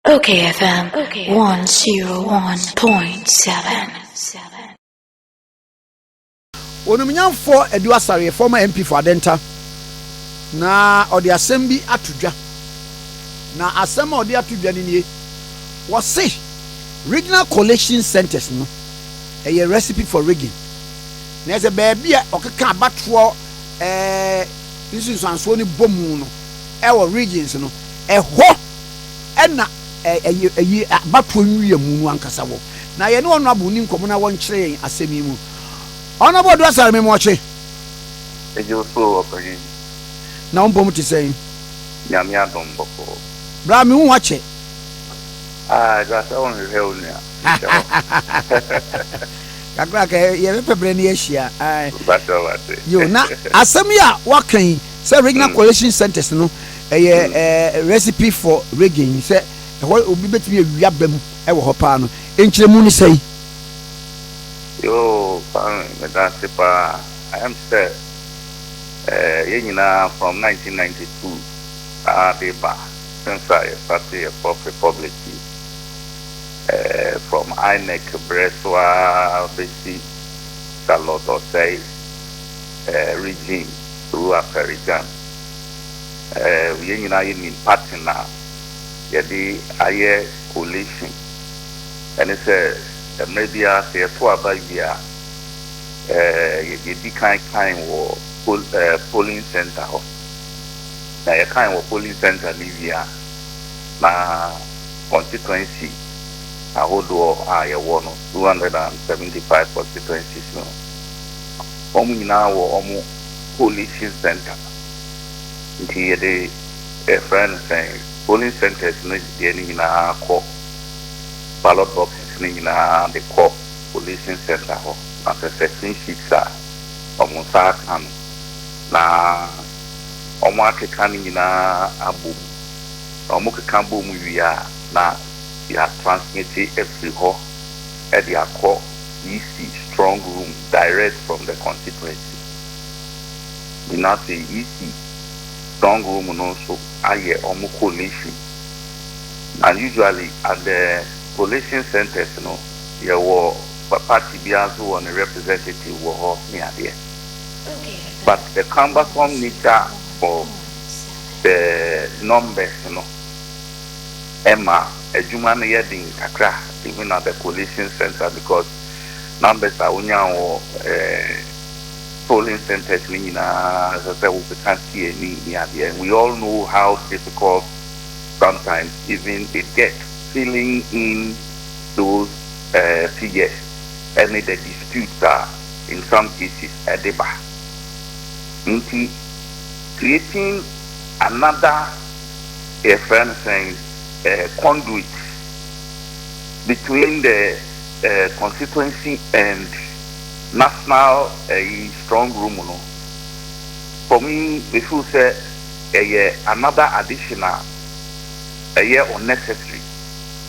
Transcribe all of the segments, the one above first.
okayfm 101.7. Onumnyamfo Edu Asare former MP for Adenta na odi asem bi atodwa na asem odi atodwa ni was say regional collation centers no a recipe for rigging na eze baby okeka abatwo nsunsuanso ni bomu no ewo regions no eho ena abatwo nwie mu no ankasa wo na ye ne ono abu ni nkomo na won kyerɛ asem yi mu ona bodu Asare me moche ejo so opere na ompom ti sɛn nyame adom boko bra me hu ache gasa on hwehwɛ onia kakra ka ye pebre ne ahia bata yo na asem ya wakan say regional collation centers no recipe for rigging say obi betimi awia bam e wo hopa no enkyeremu ni say yo pan medasipa I am said from 1992 deba since I started for republic from INEC Breswa basic Charlotte or say regime through Afarigan in partner the aye collation and it's maybe I say to about year you kind war polling center na a kind of polling center Livia na constituency I hold I won 275 constituencies no now coalition center here the friend saying polling centers no the na call ballot boxes ni na the call coalition center ho as a section sheets are almost na omo akeka ni na abom omo keka bom wia na ya transmit every ho e dey akọ EC strong room direct from the constituency we now say EC strong room no so aye omo coalition and usually at the collation centers no there were party biazo on a representative wo ho near there. But the cumbersome nature of the numbers, Emma, a human heading kakra, even at the collation center, because numbers are only polling centers, we can't see any near there. And we all know how difficult sometimes even it gets filling in those figures. And the disputes are, in some cases, a debate. Creating another conduit between the constituency and national strong room. For me, we should say another additional unnecessary.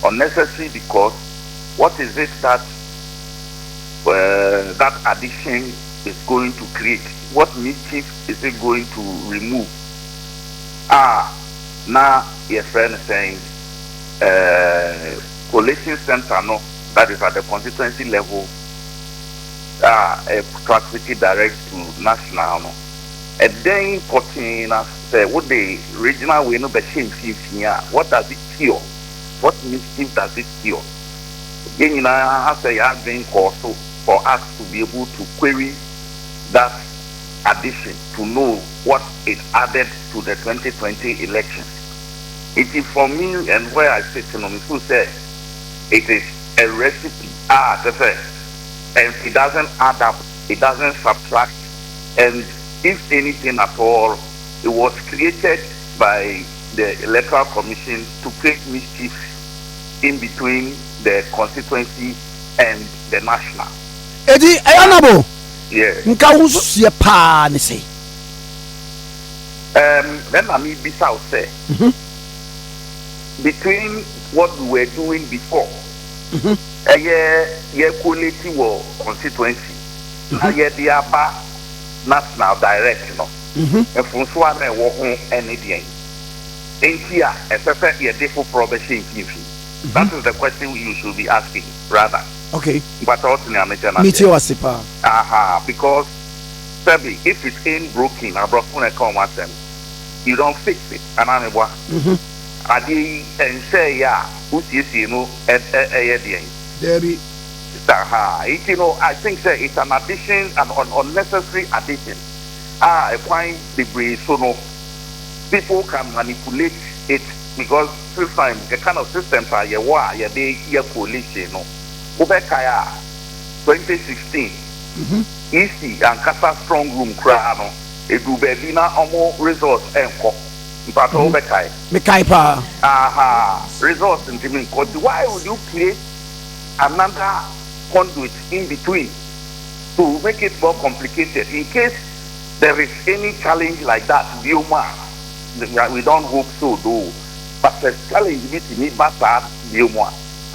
Unnecessary because what is it that that addition is going to create? What mischief is it going to remove? Now your friend is saying collation center no, that is at the constituency level, transmitted direct to national no. And then putting us what the regional way no be change here. What does it cure? What mischief does it cure? Again, I say I think also for us to be able to query that addition to know what is added to the 2020 elections. It is for me and where I sit in on say it is a recipe. And it doesn't add up, it doesn't subtract, and if anything at all, it was created by the Electoral Commission to create mischief in between the constituency and the national. Eddie, Ayanabo. Yeah. Nka wusie pa ne say. Then I mean Bissau say between what we were doing before, quality war constituency, the aba national direct, and from Swan and walk on any day. Ain't here, a perfect year different probation. That is the question you should be asking, rather. Okay. But also, because if it ain't broken, you don't fix it. And I'm and say, yeah, who's you know, Debbie. I think it's an addition, an unnecessary addition. I find debris, so no people can manipulate it because sometimes the kind of systems are your coalition, no. Ubekaya 2016, EC and Kasa strong room crano, a dubedina omo resource enko. But Ubekaya. Mekaipa. Resource in Timin. Why would you create another conduit in between to make it more complicated in case there is any challenge like that? We don't hope so, though. But the challenge between Basa Biomwa,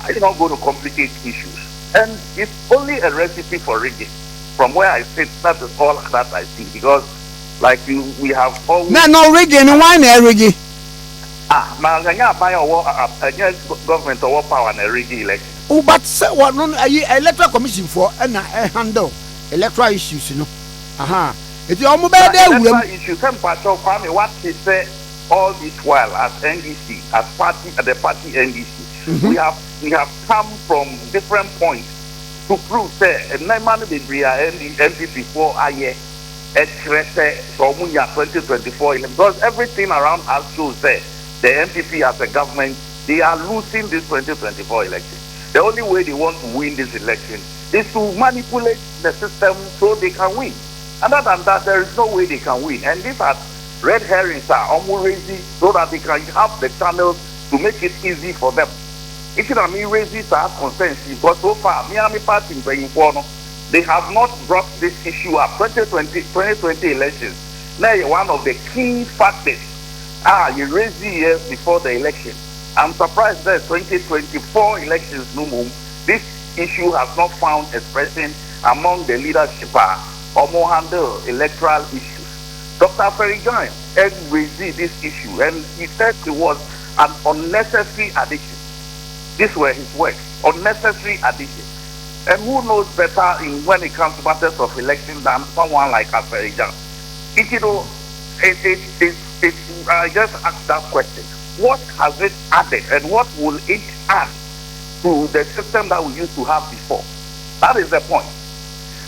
it's not going to complicate issues. And it's only a recipe for rigging. From where I sit, that is all that I see. Because, like we have always. No rigging, why not rigging? Government or power and a rigging election. Oh, but what no electoral commission for and handle electoral issues, you know. If you are mobile there, issues and part of what he said all this while as NDC, as party at the party NDC, we have come from different points to prove that a man be NDC for a year, a 2024 because everything around us shows that the MPP as a government they are losing this 2024 election. The only way they want to win this election is to manipulate the system so they can win. Other than that, there is no way they can win. And these are red herrings are almost raising so that they can have the channels to make it easy for them. If you know me, raises are consensus, but so far, Miami Party in they have not brought this issue up. 2020 elections. Now, one of the key factors. You raised the years before the election. I'm surprised that 2024 elections, this issue has not found expression among the leadership or more handle electoral issues. Dr. Ferrigan raised this issue and he said it was an unnecessary addition. These were his words, unnecessary addition. And who knows better when it comes to matters of election than someone like Asare? I just asked that question. What has it added and what will it add to the system that we used to have before? That is the point.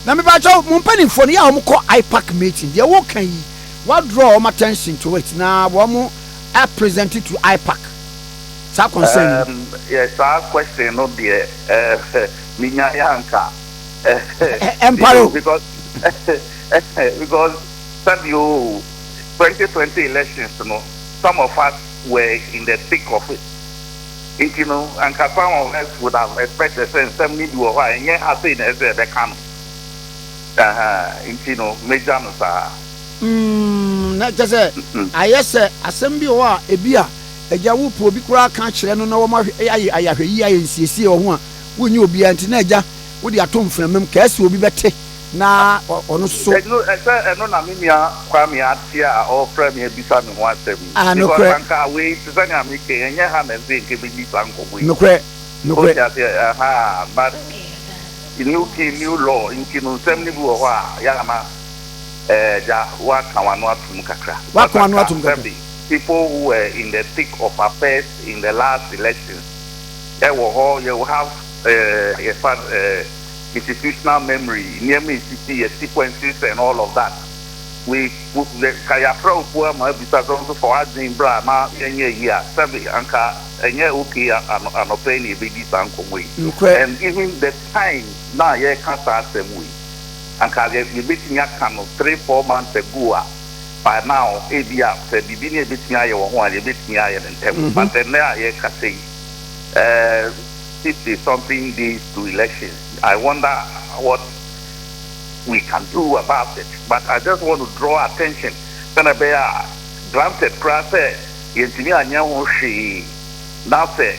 Now, me bacho mumpani for the IPAC meeting. They won't can what draw my attention to it now. One I presented to IPAC. So concern. Yes, our question not the Minya Yanka. Empire because said you 2020 elections, some of us were in the thick of it. And some of us would have expected some need to and yet I say there's a can. Major not just I yes, assembly or a beer, a Jawu Probicra can't share no more. I see or one when you be anti-naja with your tomb from them, case will be better. Na ono so no na mimia kwa mi atia or premier bisa me one seven no anka we tsanya mi ke enye ha na ze ke bi bisa nko we no kre but new law in kinu sem ni bu ho a ya ma ja wa kawanu atum kakra people who were in the thick of affairs in the last elections you have institutional memory, near me, sequences and all of that. We put the Kayafro Puama because also for us in Brahma, and yeah, Sabi Anka, and yeah, okay, and Openi, baby, and even the time now, yeah, can't start the way. And Kaya, beating a kind of 3-4 months ago. By now, ABF said, the beginning between I or one, a bit near and 10, but then there, yeah, can say, 50 something days to elections. I wonder what we can do about it. But I just want to draw attention. Granted, Krase, Yentimia Nyamoshi, now say,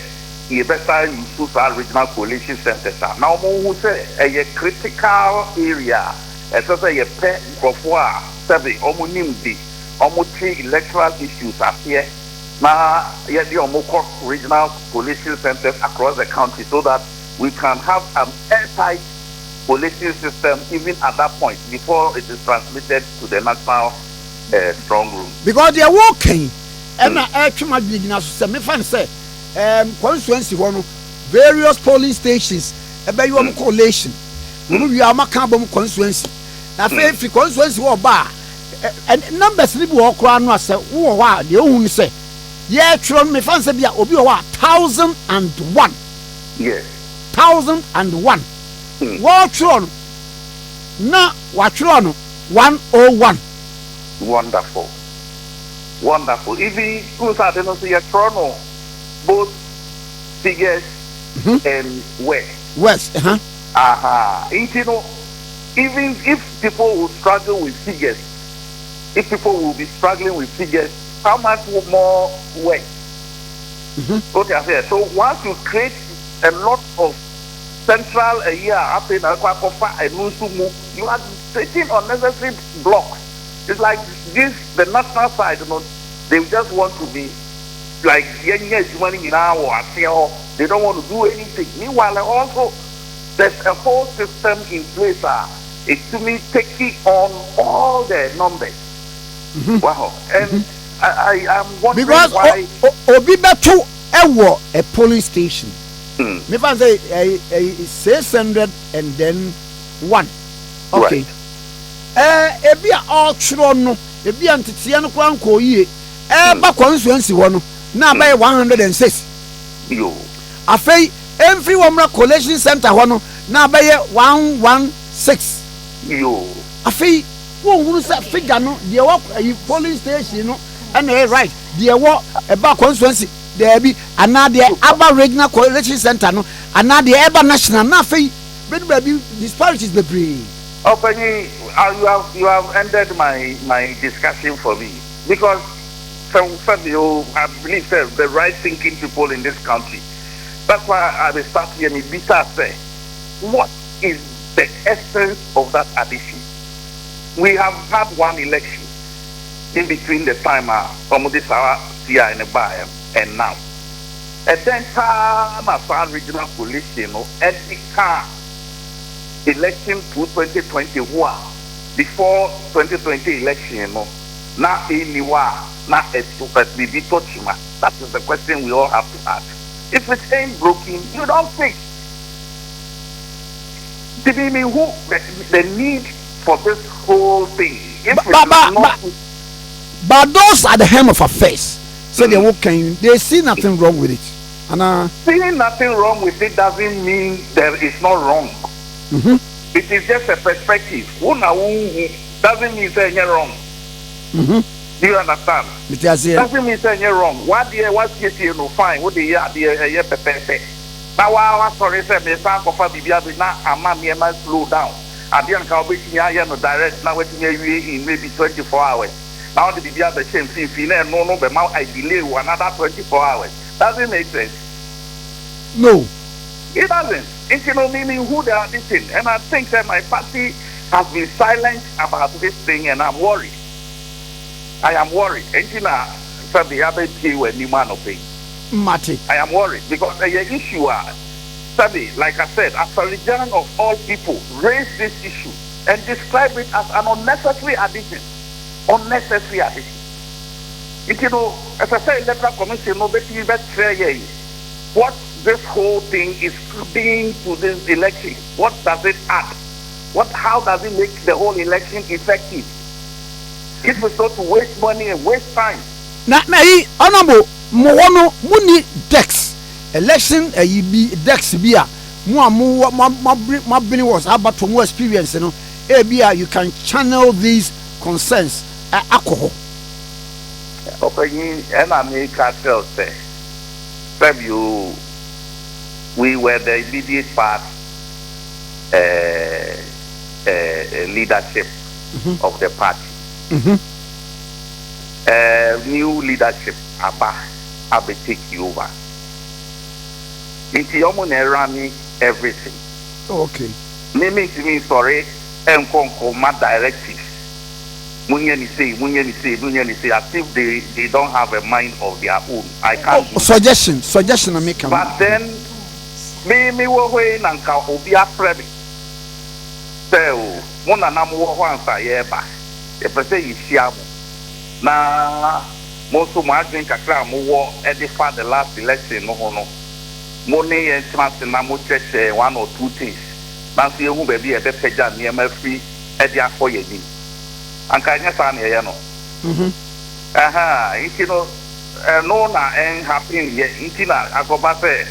you better use our regional coalition centers. Now, who say a critical area, as I say, a pet of war, Sabi, Omunimdi, Omuti electoral issues are here. Now, yeah, the Omoko regional collation centers across the country so that we can have an airtight collation system even at that point before it is transmitted to the national strong room. Because they are working and actually big enough to me fan say constituency one various polling stations about your collation. We are macabrum constituency. Now, if the constituency or bar and numbers will walk around us, who are the only say, yeah, Tron me fancy be a obi 1,001. Yes. 1,001. What Tron? Na what Tron? 101. Wonderful. Wonderful. Even schools are not see a Toronto, both figures and West. You know, even if people will struggle with figures, if people will be struggling with figures, how much more work? Okay, I said. So once you create a lot of central year up in Aquacofa and Nusumu, you are creating unnecessary blocks. It's like this, the national side, you know, they just want to be like money now or they don't want to do anything. Meanwhile, also there's a whole system in place. It's to me taking on all the numbers. Wow. And I am wondering because why Obi Beto a polling station. Me fan say 600 and then 1. Okay. Right. Ebi a all chiro no, ebi antetia no kwa nko yie. Ba constituency wo no, na ba 106. Yo. Afei, every one collation center ho no, na ba 116. Yo. Afei, wo hunu say figure no, de wo polling station no, and right, de wo eba constituency there be another aba regional collation center no, another eba national na afei, be disparities be free. Openly, you have ended my discussion for me because from you I believe the right thinking people in this country. That's why I will start here. Me Bisa say, what is the essence of that addition? We have had one election in between the time from this hour here in the Bayam and now. And then time regional coalition, and the car election to 2021 before 2020 election, now anyone, now it's be touching. That is the question we all have to ask. If it ain't broken, you don't fix. Did you mean who the need for this whole thing? But those are the hem of affairs. So they walking, they see nothing wrong with it. And seeing nothing wrong with it doesn't mean there is not wrong. It is just a perspective. Doesn't mean saying you're wrong. Do you understand? Doesn't mean saying you're wrong. What you know fine? What the year pepe. Now I was sorry say me san kofa bibia be na ama me ma slow down. Adian ka obeti ya no direct na wetin you in maybe 24 hours. Now the bibia be same thing na no be ma I delay another 24 hours. Doesn't make sense. No. It doesn't. It's meaning who they are listening. And I think that my party has been silent about this thing and I'm worried. I am worried. And from the other day when you man of Mati. I am worried because the issue study, like I said, as a region of all people, raise this issue and describe it as an unnecessary addition. Unnecessary addition. As I said, electoral commission, nobody better what this whole thing is being to this election. What does it add? How does it make the whole election effective? If we start to waste money and waste time. Na honorable mo muni dex election be dex bia mo bring was about to more experience you can channel these concerns alcohol. Okay, and I make cartel say we were the immediate part leadership of the party. New leadership Abba take you over. It's running everything. Okay. Me sorry and my directives. Munyani say, as if they don't have a mind of their own. I can't. Suggestion I make. But then, me wo we nanka obi afrebi. So, mona na mo ho ansa ye ba. E pese yisia mo. Na mo so mo adwen kakra mo wo edify the last election no ho no. Mo ne ye chance na mo cheche one or two things. Na so ye hu ba bi e be pega ne ma free e dia for ye ni. Anka nya sa ne ye no. Inti no no na en happen ye inti na agoba say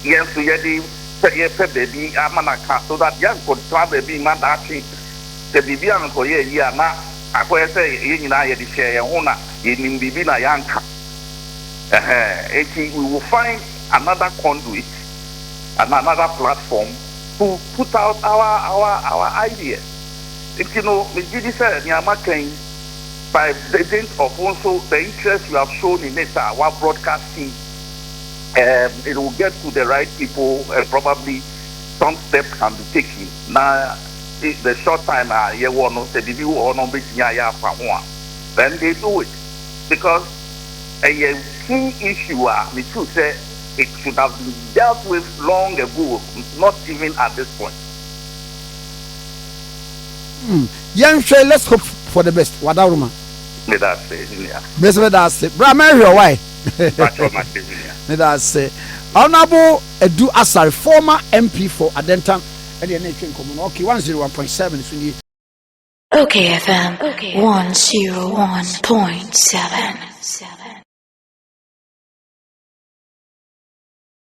yes to ye di ye baby amana ka so that young could try baby man that thing the baby an ko ye ya na akoye say ye nyina ye di share ye ho na ye nim bibi na yanka we will find another conduit and another platform to put out our ideas. If you know me did say nyama kan by the dint of also the interest you have shown in it our broadcasting, it will get to the right people and probably some steps can be taken. Now the short time you want to say the or no then they do it because a key issue me too say it should have been dealt with long ago, not even at this point. Young Shay, let's hope for the best. Wadaruma. That's it. Best that's it. Bra Mary, why? That's it. Honorable Edu Asare, former MP for Adentan, and the nation common. Okay, 101.7. OKFM 101.7.